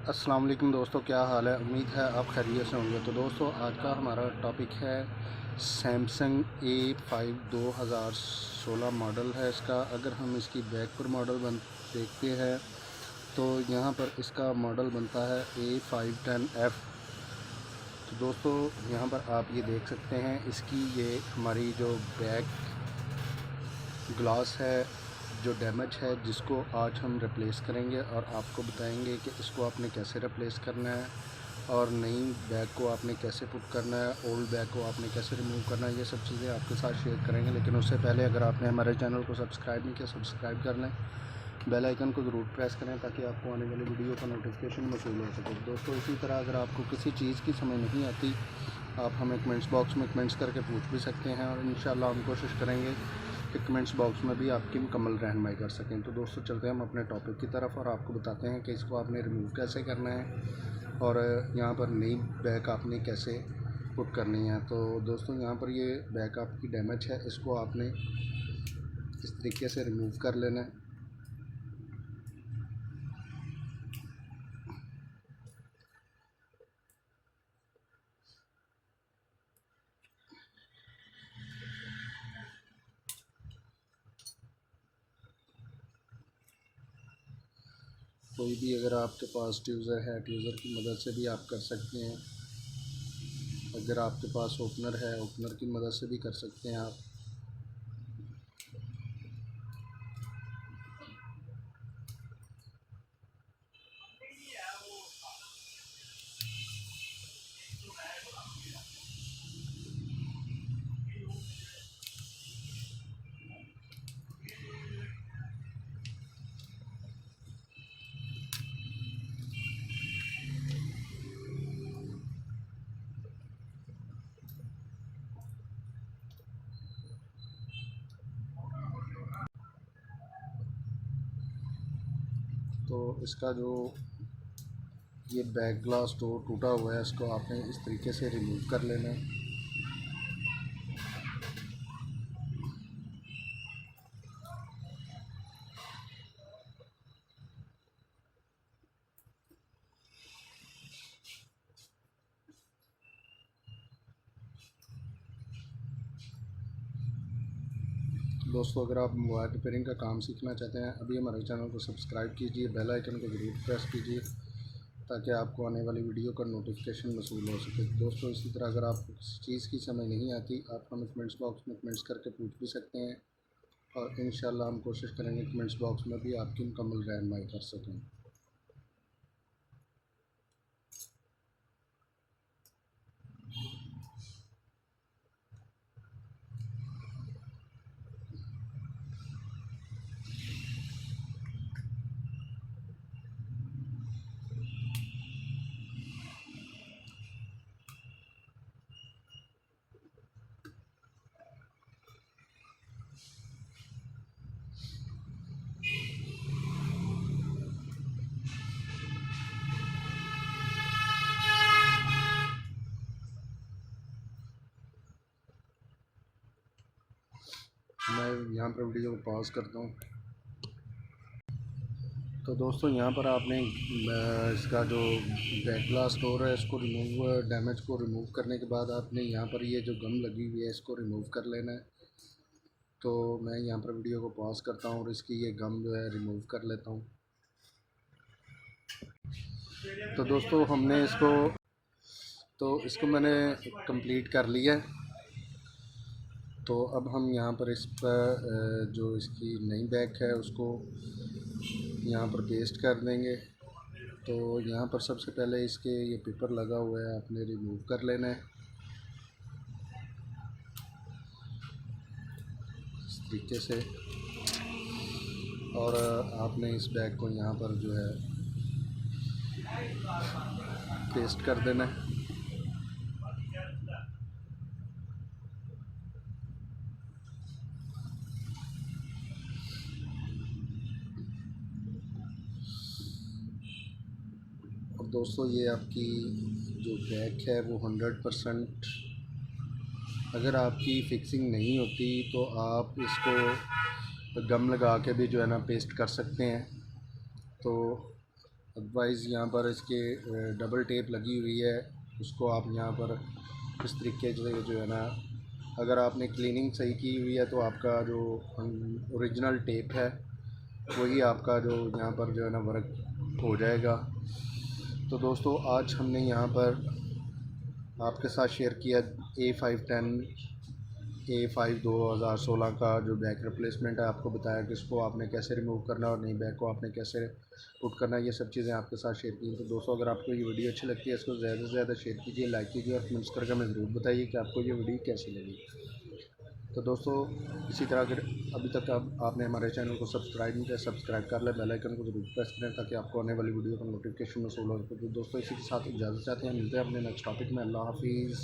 अस्सलाम वालेकुम दोस्तों, क्या हाल है। उम्मीद है आप खैरियत से होंगे। तो दोस्तों, आज का हमारा टॉपिक है सैमसंग A5 2016 मॉडल है इसका। अगर हम इसकी बैक पर मॉडल देखते हैं तो यहाँ पर इसका मॉडल बनता है A510F। तो दोस्तों, यहाँ पर आप ये देख सकते हैं, इसकी ये हमारी जो बैक ग्लास है जो डैमेज है, जिसको आज हम रिप्लेस करेंगे और आपको बताएंगे कि इसको आपने कैसे रिप्लेस करना है और नई बैग को आपने कैसे पुट करना है, ओल्ड बैग को आपने कैसे रिमूव करना है। ये सब चीज़ें आपके साथ शेयर करेंगे। लेकिन उससे पहले अगर आपने हमारे चैनल को सब्सक्राइब नहीं किया, सब्सक्राइब कर लें, बेल आइकन को ज़रूर प्रेस करें ताकि आपको आने वाली वीडियो का नोटिफिकेशन मौसूल हो सके। दोस्तों, इसी तरह अगर आपको किसी चीज़ की समझ नहीं आती, आप हमें कमेंट्स बॉक्स में कमेंट्स करके पूछ भी सकते हैं और इंशाल्लाह हम कोशिश करेंगे कि कमेंट्स बॉक्स में भी आपकी मुकम्मल रहनुमाई कर सकें। तो दोस्तों, चलते हैं हम अपने टॉपिक की तरफ और आपको बताते हैं कि इसको आपने रिमूव कैसे करना है और यहाँ पर नई बैक आपने कैसे पुट करनी है। तो दोस्तों, यहाँ पर ये बैक आपकी डैमेज है, इसको आपने इस तरीके से रिमूव कर लेना है। कोई भी अगर आपके पास ट्यूज़र है, ट्यूज़र की मदद से भी आप कर सकते हैं। अगर आपके पास ओपनर है, ओपनर की मदद से भी कर सकते हैं आप। तो इसका जो ये बैक ग्लास डोर टूटा हुआ है, इसको आपने इस तरीके से रिमूव कर लेना है। दोस्तों, अगर आप मोबाइल रिपेयरिंग का काम सीखना चाहते हैं, अभी हमारे चैनल को सब्सक्राइब कीजिए, बेल आइकन को ज़रूर प्रेस कीजिए ताकि आपको आने वाली वीडियो का नोटिफिकेशन मौसूल हो सके। दोस्तों, इसी तरह अगर आपको किसी चीज़ की समझ नहीं आती, आप हमें कमेंट्स बॉक्स में कमेंट्स करके पूछ भी सकते हैं और इंशाल्लाह हम कोशिश करेंगे कमेंट्स बॉक्स में भी आपकी मुकम्मल रहनुमाई कर सकें। मैं यहाँ पर वीडियो को पॉज करता हूँ। तो दोस्तों, यहाँ पर आपने इसका जो बैक ग्लास डोर है, इसको डैमेज को रिमूव करने के बाद आपने यहाँ पर ये जो गम लगी हुई है, इसको रिमूव कर लेना है। तो मैं यहाँ पर वीडियो को पॉज करता हूँ और इसकी ये गम जो है रिमूव कर लेता हूँ। तो दोस्तों, इसको मैंने कंप्लीट कर लिया है। तो अब हम यहाँ पर इस पर जो इसकी नई बैक है उसको यहाँ पर पेस्ट कर देंगे। तो यहाँ पर सबसे पहले इसके ये पेपर लगा हुआ है, आपने रिमूव कर लेना है इस तरीके से। और आपने इस बैग को यहाँ पर जो है पेस्ट कर देना है। और दोस्तों, ये आपकी जो बैग है वो 100%, अगर आपकी फिक्सिंग नहीं होती तो आप इसको गम लगा के भी जो है ना पेस्ट कर सकते हैं। तो अदरवाइज़ यहाँ पर इसके डबल टेप लगी हुई है, उसको आप यहाँ पर इस तरीके से जो है ना, अगर आपने क्लीनिंग सही की हुई है तो आपका जो ओरिजिनल टेप है वही आपका जो यहाँ पर जो है ना वर्क हो जाएगा। तो दोस्तों आज हमने यहाँ पर आपके साथ शेयर किया A510 2016 का जो बैक रिप्लेसमेंट है। आपको बताया कि इसको आपने कैसे रिमूव करना है और नई बैक को आपने कैसे पुट करना है, ये सब चीज़ें आपके साथ शेयर की। तो दोस्तों अगर आपको ये वीडियो अच्छी लगती है इसको ज़्यादा से ज़्यादा शेयर कीजिए, लाइक कीजिए और कमेंट्स करके हमें ज़रूर बताइए कि आपको ये वीडियो कैसी लगी। तो दोस्तों इसी तरह अगर अभी तक आपने हमारे चैनल को सब्सक्राइब नहीं किया, सब्सक्राइब कर लें, बेल आइकन को जरूर प्रेस करें ताकि आपको आने वाली वीडियो का नोटिफिकेशन मिस हो। तो दोस्तों इसी के साथ इजाज़त चाहते हैं, मिलते हैं अपने नेक्स्ट टॉपिक में। अल्लाह हाफिज़।